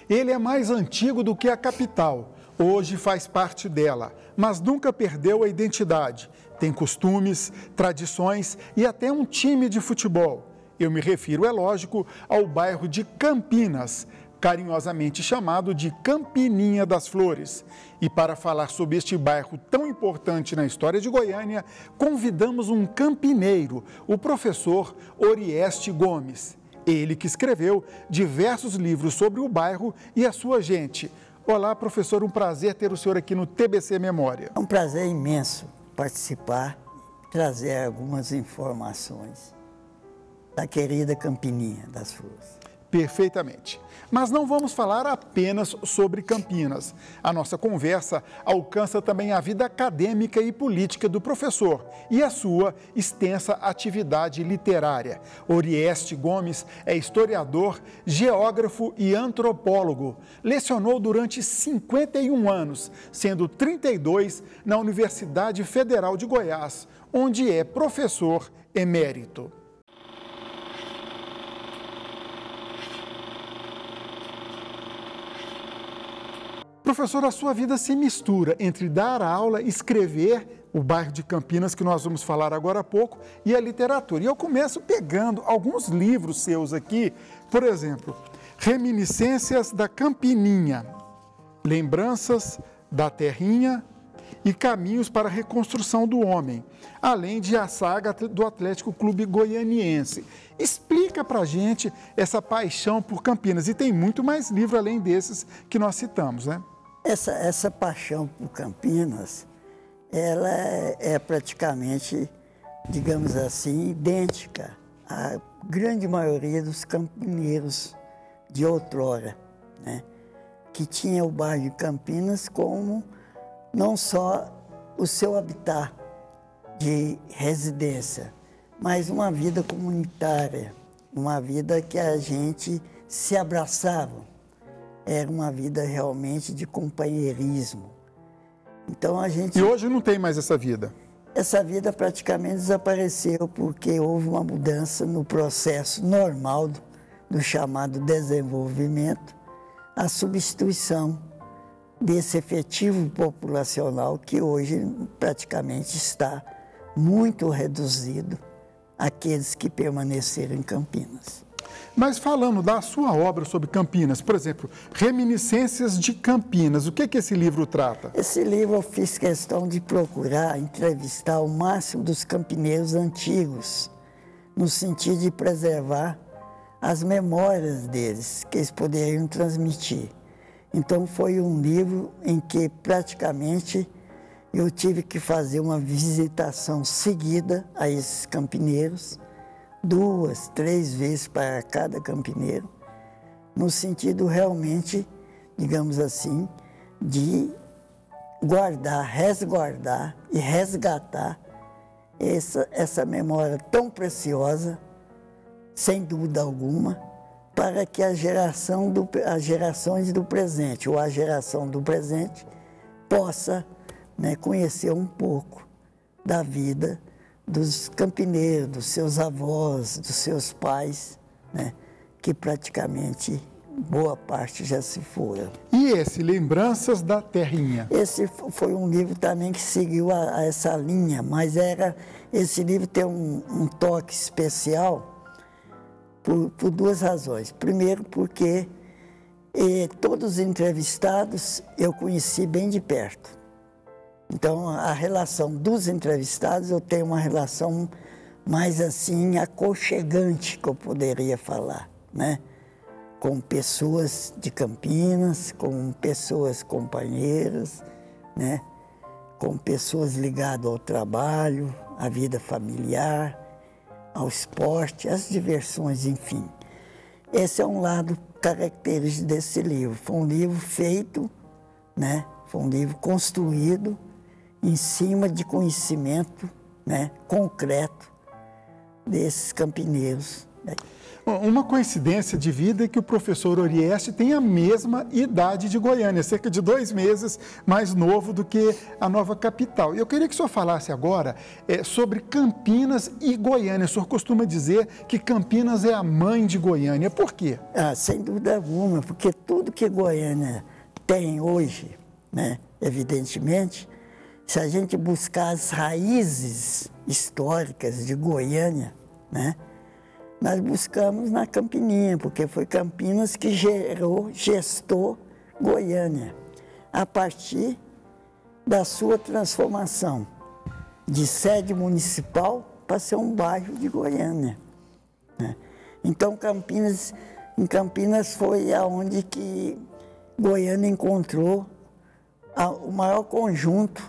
Ele é mais antigo do que a capital. Hoje faz parte dela, mas nunca perdeu a identidade. Tem costumes, tradições e até um time de futebol. Eu me refiro, é lógico, ao bairro de Campinas, carinhosamente chamado de Campininha das Flores. E para falar sobre este bairro tão importante na história de Goiânia, convidamos um campineiro, o professor Orieste Gomes. Ele que escreveu diversos livros sobre o bairro e a sua gente. Olá, professor, um prazer ter o senhor aqui no TBC Memória. É um prazer imenso participar, trazer algumas informações da querida Campininha das Flores. Perfeitamente. Mas não vamos falar apenas sobre Campinas. A nossa conversa alcança também a vida acadêmica e política do professor e a sua extensa atividade literária. Orieste Gomes é historiador, geógrafo e antropólogo. Lecionou durante 51 anos, sendo 32 na Universidade Federal de Goiás, onde é professor emérito. Professor, a sua vida se mistura entre dar aula, escrever, o bairro de Campinas, que nós vamos falar agora há pouco, e a literatura. E eu começo pegando alguns livros seus aqui, por exemplo, Reminiscências da Campininha, Lembranças da Terrinha e Caminhos para a Reconstrução do Homem, além de a saga do Atlético Clube Goianiense. Explica pra gente essa paixão por Campinas. E tem muito mais livro além desses que nós citamos, né? Essa paixão por Campinas, ela é praticamente, digamos assim, idêntica à grande maioria dos campineiros de outrora, né? Que tinha o bairro de Campinas como não só o seu habitat de residência, mas uma vida comunitária, uma vida que a gente se abraçava. Era uma vida realmente de companheirismo. Então a gente... E hoje não tem mais essa vida? Essa vida praticamente desapareceu porque houve uma mudança no processo normal do chamado desenvolvimento, a substituição desse efetivo populacional que hoje praticamente está muito reduzido àqueles que permaneceram em Campinas. Mas falando da sua obra sobre Campinas, por exemplo, Reminiscências de Campinas, o que esse livro trata? Esse livro eu fiz questão de procurar entrevistar o máximo dos campineiros antigos, no sentido de preservar as memórias deles, que eles poderiam transmitir. Então foi um livro em que praticamente eu tive que fazer uma visitação seguida a esses campineiros, 2, 3 vezes para cada campineiro, no sentido realmente, digamos assim, de guardar, resguardar e resgatar essa memória tão preciosa, sem dúvida alguma, para que as gerações do presente, ou a geração do presente, possa, né, conhecer um pouco da vida dos campineiros, dos seus avós, dos seus pais, né, que praticamente boa parte já se foram. E esse, Lembranças da Terrinha? Esse foi um livro também que seguiu a essa linha, mas esse livro tem um toque especial por 2 razões. Primeiro, porque todos os entrevistados eu conheci bem de perto. Então, a relação dos entrevistados, eu tenho uma relação mais assim, aconchegante, que eu poderia falar, né? Com pessoas de Campinas, com pessoas companheiras, né? Com pessoas ligadas ao trabalho, à vida familiar, ao esporte, às diversões, enfim. Esse é um lado característico desse livro. Foi um livro feito, né? Foi um livro construído em cima de conhecimento, né, concreto desses campineiros. Uma coincidência de vida é que o professor Orieste tem a mesma idade de Goiânia, cerca de 2 meses mais novo do que a nova capital. E eu queria que o senhor falasse agora sobre Campinas e Goiânia. O senhor costuma dizer que Campinas é a mãe de Goiânia. Por quê? Sem dúvida alguma, porque tudo que Goiânia tem hoje, né, evidentemente, se a gente buscar as raízes históricas de Goiânia, né, nós buscamos na Campininha, porque foi Campinas que gestou Goiânia, a partir da sua transformação de sede municipal para ser um bairro de Goiânia, né? Então, em Campinas foi aonde que Goiânia encontrou o maior conjunto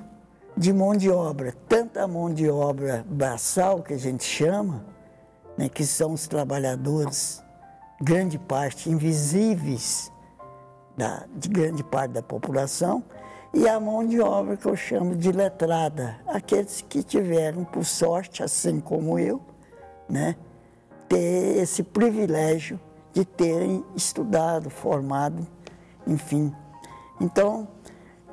de mão de obra, tanto a mão de obra braçal, que a gente chama, né, que são os trabalhadores, grande parte invisíveis de grande parte da população, e a mão de obra que eu chamo de letrada, aqueles que tiveram, por sorte, assim como eu, né, ter esse privilégio de terem estudado, formado, enfim. Então,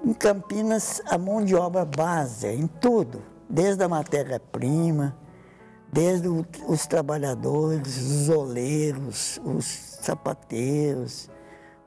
em Campinas, a mão de obra base, em tudo, desde a matéria-prima, desde os trabalhadores, os oleiros, os sapateiros,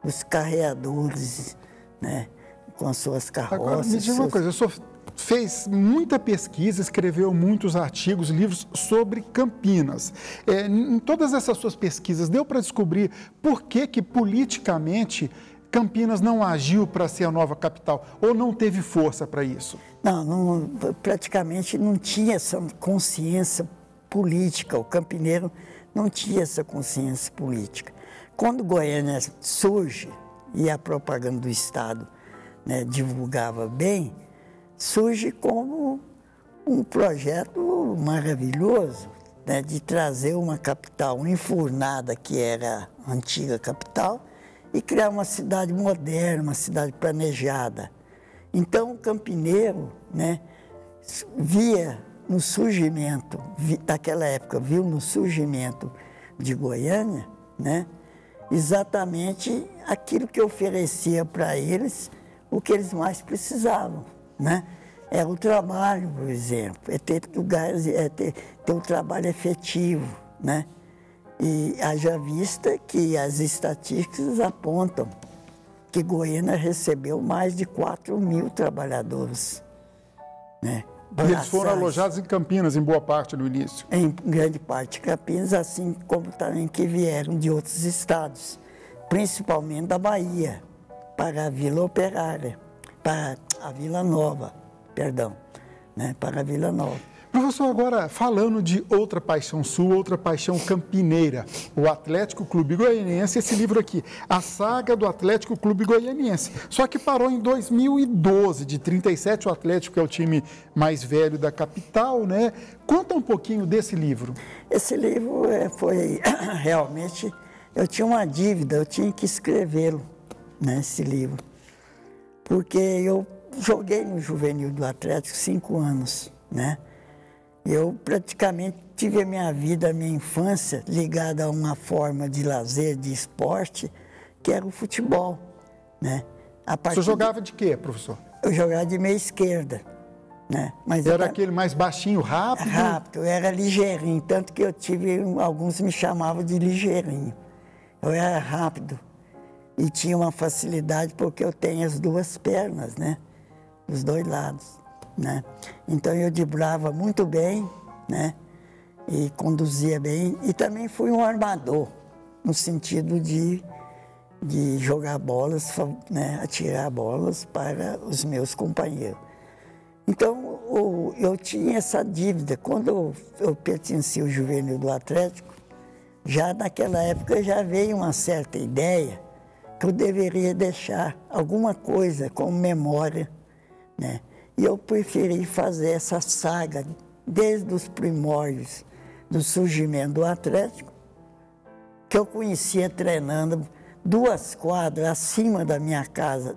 os carreadores, né, com as suas carroças. Agora, me diga uma coisa, o senhor fez muita pesquisa, escreveu muitos artigos, livros sobre Campinas. Em todas essas suas pesquisas, deu para descobrir por que politicamente Campinas não agiu para ser a nova capital, ou não teve força para isso? Não, praticamente não tinha essa consciência política, o campineiro não tinha essa consciência política. Quando Goiânia surge, e a propaganda do Estado, né, divulgava bem, surge como um projeto maravilhoso, né, de trazer uma capital enfurnada, que era a antiga capital, e criar uma cidade moderna, uma cidade planejada. Então, o campineiro, né, via no surgimento, daquela época, viu no surgimento de Goiânia, né, exatamente aquilo que oferecia para eles o que eles mais precisavam, né? É o trabalho, por exemplo, é ter lugares, ter um trabalho efetivo, né? E haja vista que as estatísticas apontam que Goiânia recebeu mais de 4.000 trabalhadores, né? E eles foram alojados em Campinas, em boa parte, no início? Em grande parte Campinas, assim como também que vieram de outros estados, principalmente da Bahia, para a Vila Operária, para a Vila Nova, perdão, né? Para a Vila Nova. Professor, agora falando de outra paixão sua, outra paixão campineira, o Atlético Clube Goianiense, esse livro aqui, A Saga do Atlético Clube Goianiense. Só que parou em 2012, de 37, o Atlético é o time mais velho da capital, né? Conta um pouquinho desse livro. Esse livro foi realmente, eu tinha uma dívida, eu tinha que escrevê-lo, né, esse livro. Porque eu joguei no juvenil do Atlético 5 anos, né? Eu praticamente tive a minha vida, a minha infância, ligada a uma forma de lazer, de esporte, que era o futebol, né? O senhor jogava de quê, professor? Eu jogava de meia esquerda, né? Mas era aquele mais baixinho, rápido? Rápido, eu era ligeirinho, tanto que eu tive, alguns me chamavam de ligeirinho. Eu era rápido e tinha uma facilidade porque eu tenho as duas pernas, né? Dos dois lados, né? Então eu driblava muito bem, né? E conduzia bem. E também fui um armador, no sentido de jogar bolas, né? Atirar bolas para os meus companheiros. Então eu tinha essa dívida. Quando eu pertencia ao juvenil do Atlético, já naquela época já veio uma certa ideia que eu deveria deixar alguma coisa como memória, né? E eu preferi fazer essa saga desde os primórdios do surgimento do Atlético, que eu conhecia treinando 2 quadras acima da minha casa,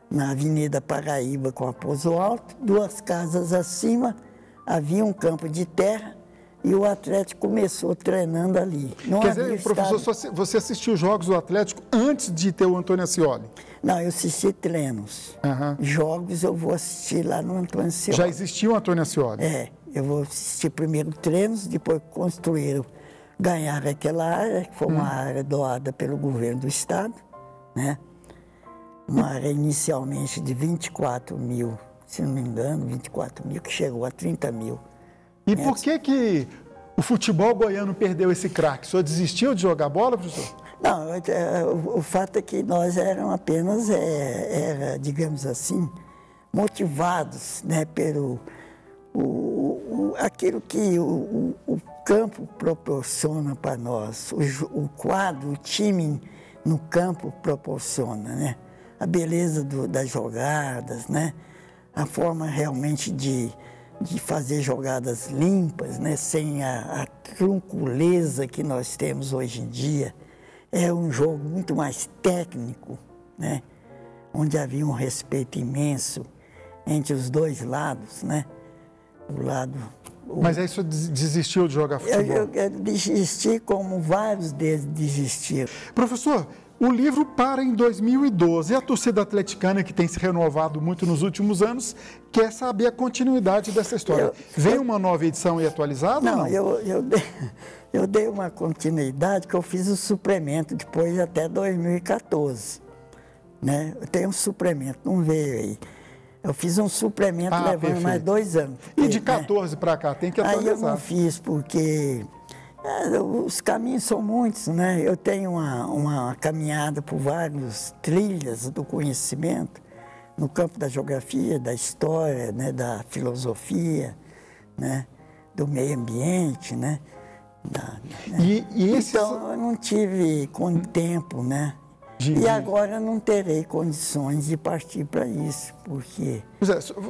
na Avenida Paraíba com a Pouso Alto, 2 casas acima havia um campo de terra E o Atlético começou treinando ali. Não Quer dizer, professor, você assistiu os jogos do Atlético antes de ter o Antônio Ascioli? Não, eu assisti treinos. Jogos eu vou assistir lá no Antônio Ascioli. Já existia o Antônio Ascioli? Eu vou assistir primeiro treinos, depois construíram, ganharam aquela área, que foi uma área doada pelo governo do estado, né? Uma área inicialmente de 24 mil, se não me engano, 24 mil, que chegou a 30 mil. E por que o futebol goiano perdeu esse craque? O senhor desistiu de jogar bola, professor? Não, o fato é que nós éramos apenas, digamos assim, motivados, né, pelo aquilo que o campo proporciona para nós, o quadro, o time no campo proporciona, né? A beleza das jogadas, né? A forma realmente de fazer jogadas limpas, né? Sem a trunculeza que nós temos hoje em dia. É um jogo muito mais técnico, né? Onde havia um respeito imenso entre os dois lados, né? Mas aí o senhor desistiu de jogar futebol? Eu desisti como vários deles desistiram. Professor, o livro para em 2012. E a torcida atleticana, que tem se renovado muito nos últimos anos, quer saber a continuidade dessa história. Vem uma nova edição e atualizada? Não, ou não? Eu dei uma continuidade que eu fiz o suplemento depois até 2014. Né? Eu tenho um suplemento, não veio aí. Eu fiz um suplemento levando perfeito. Mais 2 anos. Porque, e de 14 para cá, tem que atualizar. Aí eu não fiz, porque os caminhos são muitos, né? Eu tenho uma caminhada por várias trilhas do conhecimento, no campo da geografia, da história, né? Da filosofia, né? Do meio ambiente, né? Então, eu não tive tempo, né? E agora não terei condições de partir para isso, porque...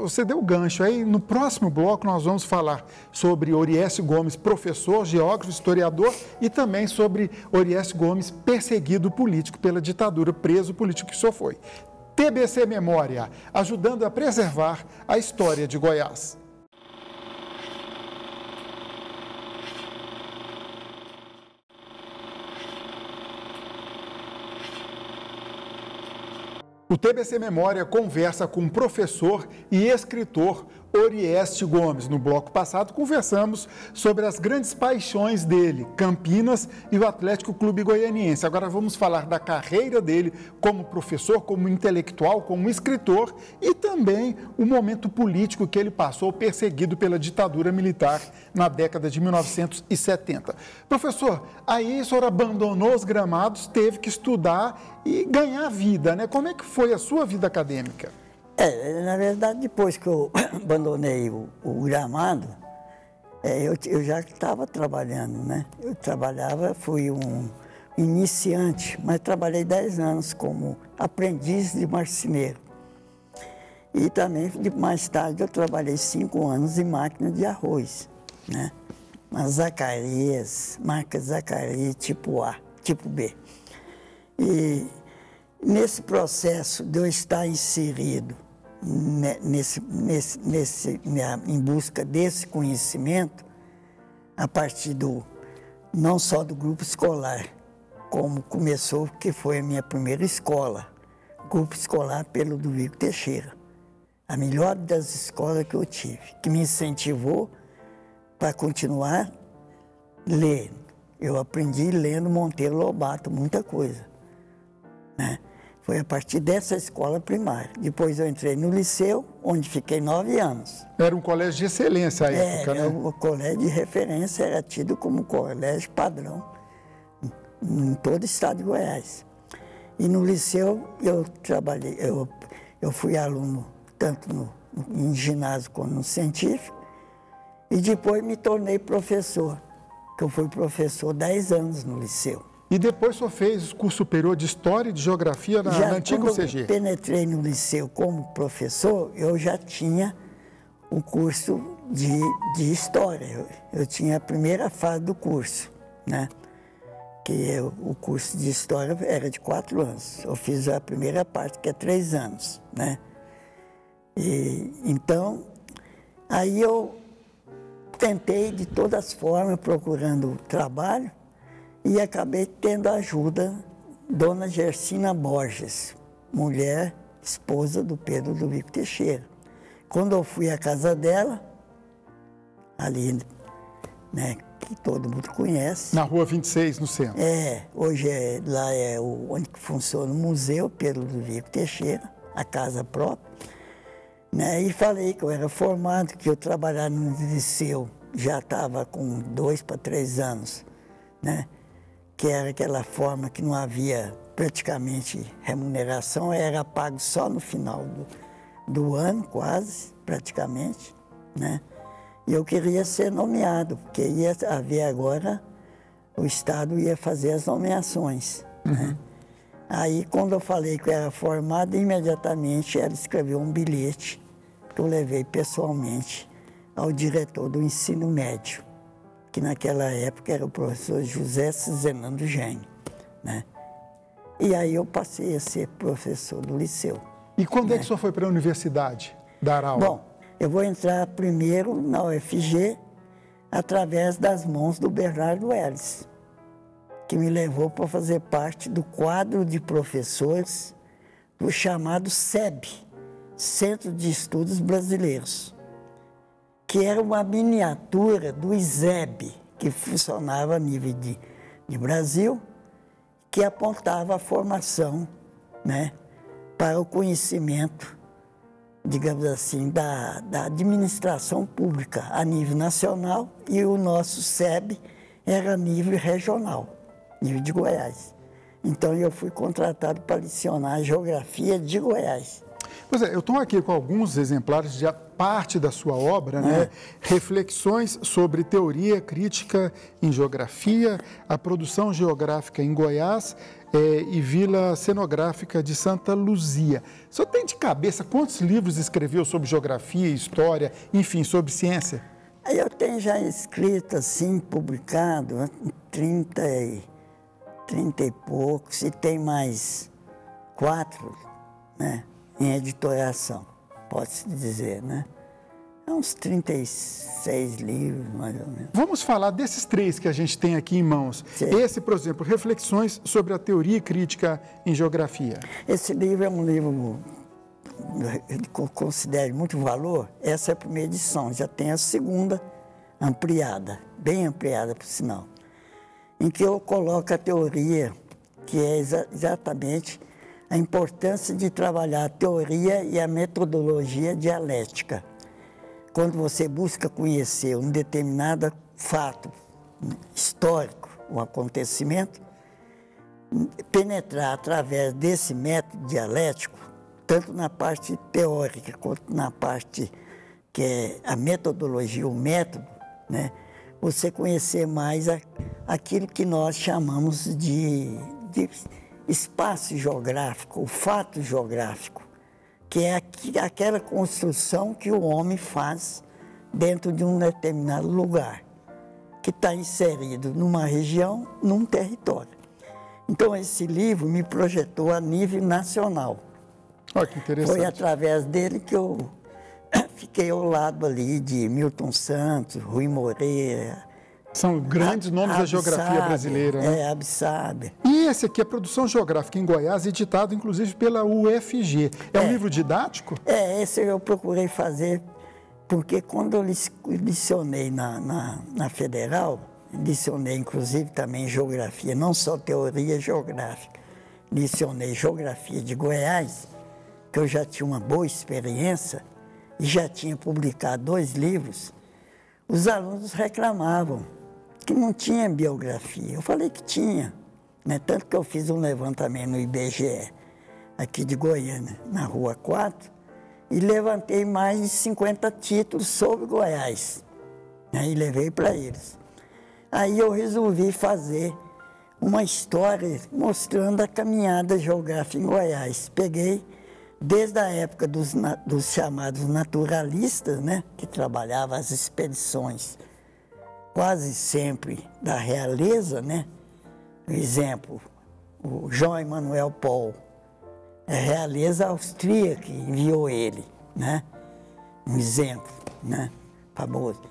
Você deu gancho aí. No próximo bloco nós vamos falar sobre Orieste Gomes, professor, geógrafo, historiador, e também sobre Orieste Gomes, perseguido político pela ditadura, preso político que o senhor foi. TBC Memória, ajudando a preservar a história de Goiás. O TBC Memória conversa com o professor e escritor Orieste Gomes. No bloco passado, conversamos sobre as grandes paixões dele, Campinas e o Atlético Clube Goianiense. Agora vamos falar da carreira dele como professor, como intelectual, como escritor e também o momento político que ele passou perseguido pela ditadura militar na década de 1970. Professor, aí o senhor abandonou os gramados, teve que estudar e ganhar vida, né? Como é que foi a sua vida acadêmica? Na verdade, depois que eu abandonei o gramado, eu já estava trabalhando, né? Eu trabalhava, fui um iniciante, mas trabalhei 10 anos como aprendiz de marceneiro. E também, mais tarde, eu trabalhei 5 anos em máquina de arroz, né? Uma Zacarias, marca Zacarias tipo A, tipo B. E nesse processo de eu estar inserido em busca desse conhecimento, a partir não só do grupo escolar, como começou, que foi a minha primeira escola, grupo escolar pelo Duvigo Teixeira, a melhor das escolas que eu tive, que me incentivou para continuar lendo. Eu aprendi lendo Monteiro Lobato, muita coisa, né? Foi a partir dessa escola primária. Depois eu entrei no liceu, onde fiquei 9 anos. Era um colégio de excelência à época, né? O colégio de referência era tido como colégio padrão em todo o estado de Goiás. E no liceu eu trabalhei, eu fui aluno tanto em ginásio como no científico, e depois me tornei professor, que eu fui professor 10 anos no liceu. E depois o senhor fez curso superior de História e de Geografia na antiga UCG? Quando eu penetrei no liceu como professor, eu já tinha o curso de História. Eu tinha a primeira fase do curso, né? O curso de História era de 4 anos. Eu fiz a primeira parte, que é 3 anos, né? Então, aí eu tentei de todas as formas, procurando trabalho, e acabei tendo a ajuda Dona Gersina Borges, mulher, esposa do Pedro Ludovico Teixeira. Quando eu fui à casa dela, ali, né, que todo mundo conhece. Na Rua 26, no centro. Hoje lá é onde funciona o museu Pedro Ludovico Teixeira, a casa própria. Né, e falei que eu era formado, que eu trabalhava no liceu, já estava com 2 para 3 anos, né, que era aquela forma que não havia praticamente remuneração, era pago só no final do ano, quase, praticamente, né? E eu queria ser nomeado, porque ia haver agora, o Estado ia fazer as nomeações, né? Aí, quando eu falei que eu era formado, imediatamente ela escreveu um bilhete que eu levei pessoalmente ao diretor do ensino médio, que naquela época era o professor José Cizenando Gênio, né? E aí eu passei a ser professor do liceu. E quando é que o senhor foi para a universidade dar aula? Bom, eu vou entrar primeiro na UFG através das mãos do Bernardo Ellis, que me levou para fazer parte do quadro de professores do chamado SEB, Centro de Estudos Brasileiros, que era uma miniatura do ISEB, que funcionava a nível de Brasil, que apontava a formação, né, para o conhecimento, digamos assim, da administração pública a nível nacional, e o nosso SEB era a nível regional, nível de Goiás. Então eu fui contratado para lecionar a geografia de Goiás. Pois é, eu estou aqui com alguns exemplares de parte da sua obra, né? Reflexões sobre teoria crítica em geografia, a produção geográfica em Goiás e Vila Cenográfica de Santa Luzia. O senhor tem de cabeça quantos livros escreveu sobre geografia, história, enfim, sobre ciência? Eu tenho já escrito, assim, publicado, 30 e poucos, e tem mais 4, né, em editoração, pode-se dizer, né? É uns 36 livros, mais ou menos. Vamos falar desses 3 que a gente tem aqui em mãos. Sim. Esse, por exemplo, Reflexões sobre a Teoria Crítica em Geografia. Esse livro é um livro que eu considero muito valor. Essa é a primeira edição, já tem a segunda ampliada, bem ampliada, por sinal, em que eu coloco a teoria, que é exatamente a importância de trabalhar a teoria e a metodologia dialética. Quando você busca conhecer um determinado fato histórico, um acontecimento, penetrar através desse método dialético, tanto na parte teórica quanto na parte que é a metodologia, o método, né? Você conhecer mais aquilo que nós chamamos de espaço geográfico, o fato geográfico, que é aquela construção que o homem faz dentro de um determinado lugar, que está inserido numa região, num território. Então, esse livro me projetou a nível nacional. Olha que interessante. Foi através dele que eu fiquei ao lado ali de Milton Santos, Rui Moreira. São grandes nomes da geografia brasileira, né? Absabe. E esse aqui é Produção Geográfica em Goiás, editado inclusive pela UFG. É um livro didático? Esse eu procurei fazer, porque quando eu licionei na Federal, licionei inclusive também Geografia, não só Teoria Geográfica, licionei Geografia de Goiás, que eu já tinha uma boa experiência e já tinha publicado 2 livros, os alunos reclamavam que não tinha biografia. Eu falei que tinha, né? Tanto que eu fiz um levantamento no IBGE, aqui de Goiânia, na Rua 4, e levantei mais de 50 títulos sobre Goiás, né? E levei para eles. Aí eu resolvi fazer uma história mostrando a caminhada geográfica em Goiás. Peguei desde a época dos chamados naturalistas, né? Que trabalhavam as expedições quase sempre da realeza, né? Por exemplo, o João Emanuel Paul, a realeza austríaca que enviou ele, né? Um exemplo, né? Famoso.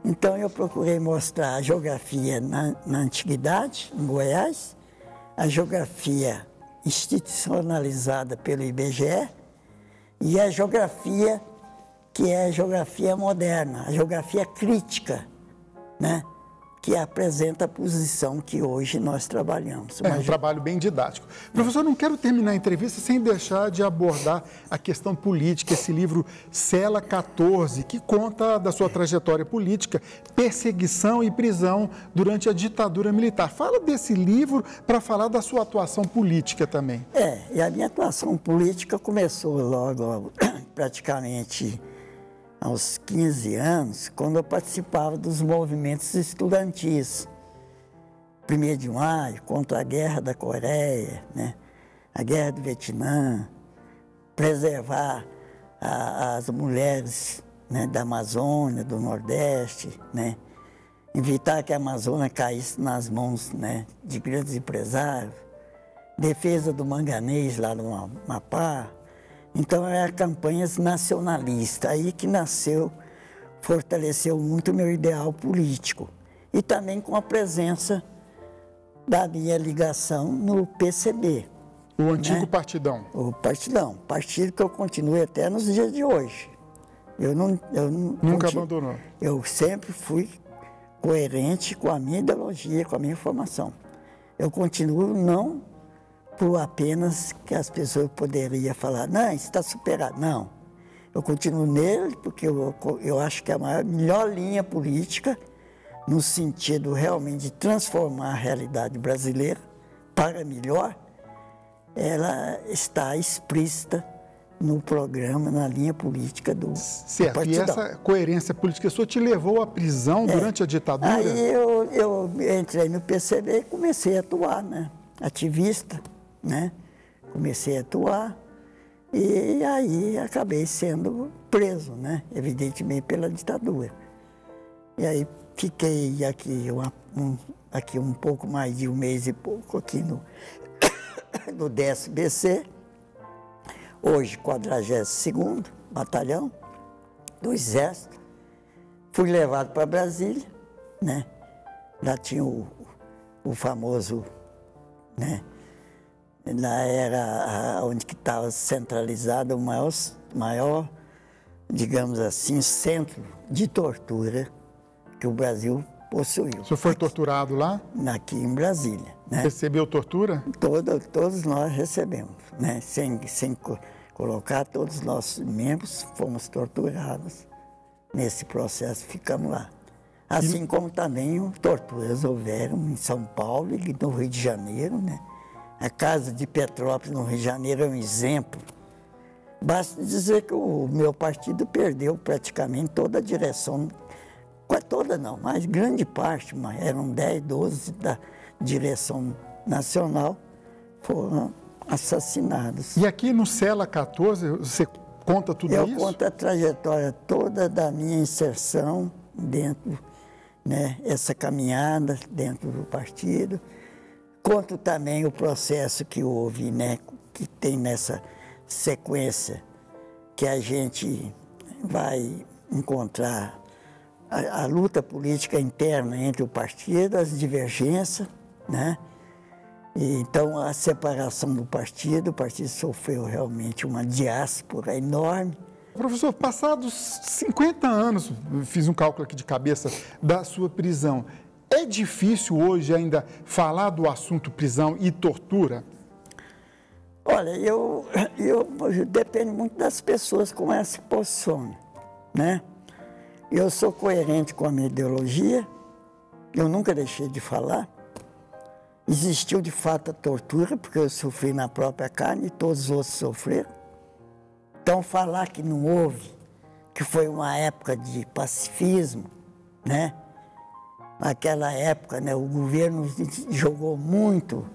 Então, eu procurei mostrar a geografia na antiguidade, em Goiás, a geografia institucionalizada pelo IBGE e a geografia que é a geografia moderna, a geografia crítica, né? Que apresenta a posição que hoje nós trabalhamos. É um trabalho bem didático. Professor, não quero terminar a entrevista sem deixar de abordar a questão política, esse livro Cela 14, que conta da sua trajetória política, perseguição e prisão durante a ditadura militar. Fala desse livro para falar da sua atuação política também. E a minha atuação política começou logo, praticamente aos 15 anos, quando eu participava dos movimentos estudantis. 1º de Maio, contra a Guerra da Coreia, né? A Guerra do Vietnã, preservar as mulheres, né, da Amazônia, do Nordeste, né? Evitar que a Amazônia caísse nas mãos, né, de grandes empresários, defesa do manganês lá no Amapá. Então, eram campanhas nacionalistas, aí que nasceu, fortaleceu muito o meu ideal político. E também com a presença da minha ligação no PCB. O antigo, né? Partidão. O Partidão, partido que eu continuo até nos dias de hoje. Nunca abandonou. Eu sempre fui coerente com a minha ideologia, com a minha formação. Eu continuo não por apenas que as pessoas poderiam falar, não, isso está superado. Não, eu continuo nele porque eu acho que a melhor linha política, no sentido realmente de transformar a realidade brasileira para melhor, ela está explícita no programa, na linha política do Certo, e essa coerência política sua te levou à prisão durante a ditadura? Aí eu entrei no PCB e comecei a atuar, né? Ativista, né? Comecei a atuar e aí acabei sendo preso, né? Evidentemente pela ditadura. E aí fiquei aqui um pouco mais de um mês e pouco aqui no 10º BC, hoje 42º Batalhão do Exército. Fui levado para Brasília, né? Lá tinha o famoso, né? Lá era onde que estava centralizado o maior, digamos assim, centro de tortura que o Brasil possuiu. O senhor foi torturado lá? Aqui em Brasília, né? Recebeu tortura? Todos nós recebemos, né? Sem colocar, todos os nossos membros fomos torturados. Nesse processo ficamos lá. Assim como também torturas houveram em São Paulo e no Rio de Janeiro, né? A Casa de Petrópolis, no Rio de Janeiro, é um exemplo. Basta dizer que o meu partido perdeu praticamente toda a direção, toda não, mas grande parte, eram 10, 12 da direção nacional, foram assassinados. E aqui no Cela 14, você conta tudo isso? Eu conto a trajetória toda da minha inserção dentro, né, essa caminhada dentro do partido. Conto também o processo que houve, né, que tem nessa sequência, que a gente vai encontrar a luta política interna entre o partido, as divergências, né? E, então, a separação do partido, o partido sofreu realmente uma diáspora enorme. Professor, passados 50 anos, fiz um cálculo aqui de cabeça, da sua prisão, é difícil hoje ainda falar do assunto prisão e tortura? Olha, eu depende muito das pessoas como elas se posicionam, né? Eu sou coerente com a minha ideologia, eu nunca deixei de falar. Existiu de fato a tortura, porque eu sofri na própria carne e todos os outros sofreram. Então, falar que não houve, que foi uma época de pacifismo, né? Naquela época, né, o governo jogou muito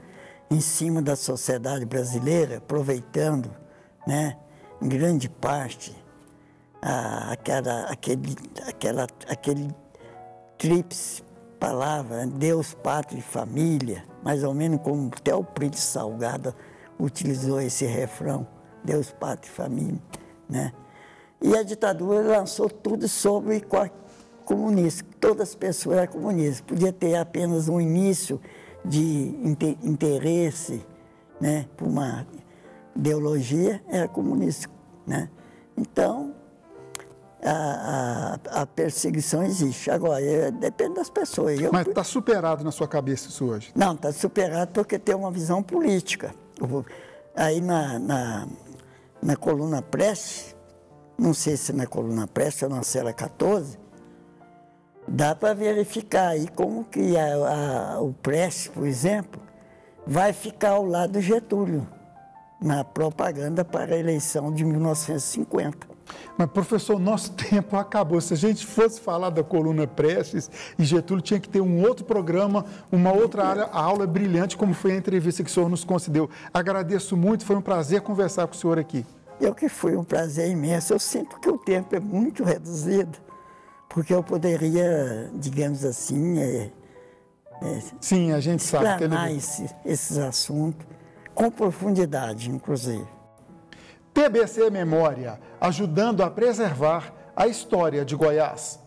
em cima da sociedade brasileira, aproveitando, né, em grande parte, aquele tríplice palavra, Deus, Pátria e Família, mais ou menos como até o Príncipe Salgado utilizou esse refrão, Deus, Pátria e Família, né? E a ditadura lançou tudo sobre comunista, todas as pessoas eram comunistas. Podia ter apenas um início de interesse, né, por uma ideologia, era comunista, né? Então, a perseguição existe. Agora, depende das pessoas. Mas está superado na sua cabeça isso hoje? Não, está superado porque tem uma visão política. Aí na coluna Prestes, não sei se na coluna Prestes ou na cela 14, dá para verificar aí como que o Prestes, por exemplo, vai ficar ao lado do Getúlio, na propaganda para a eleição de 1950. Mas, professor, nosso tempo acabou. Se a gente fosse falar da coluna Prestes e Getúlio, tinha que ter um outro programa, uma outra área, a aula brilhante, como foi a entrevista que o senhor nos concedeu. Agradeço muito, foi um prazer conversar com o senhor aqui. Eu que foi um prazer imenso. Eu sinto que o tempo é muito reduzido, porque eu poderia, digamos assim, sim, a gente sabe. Explanar esses assuntos com profundidade, inclusive. TBC Memória, ajudando a preservar a história de Goiás.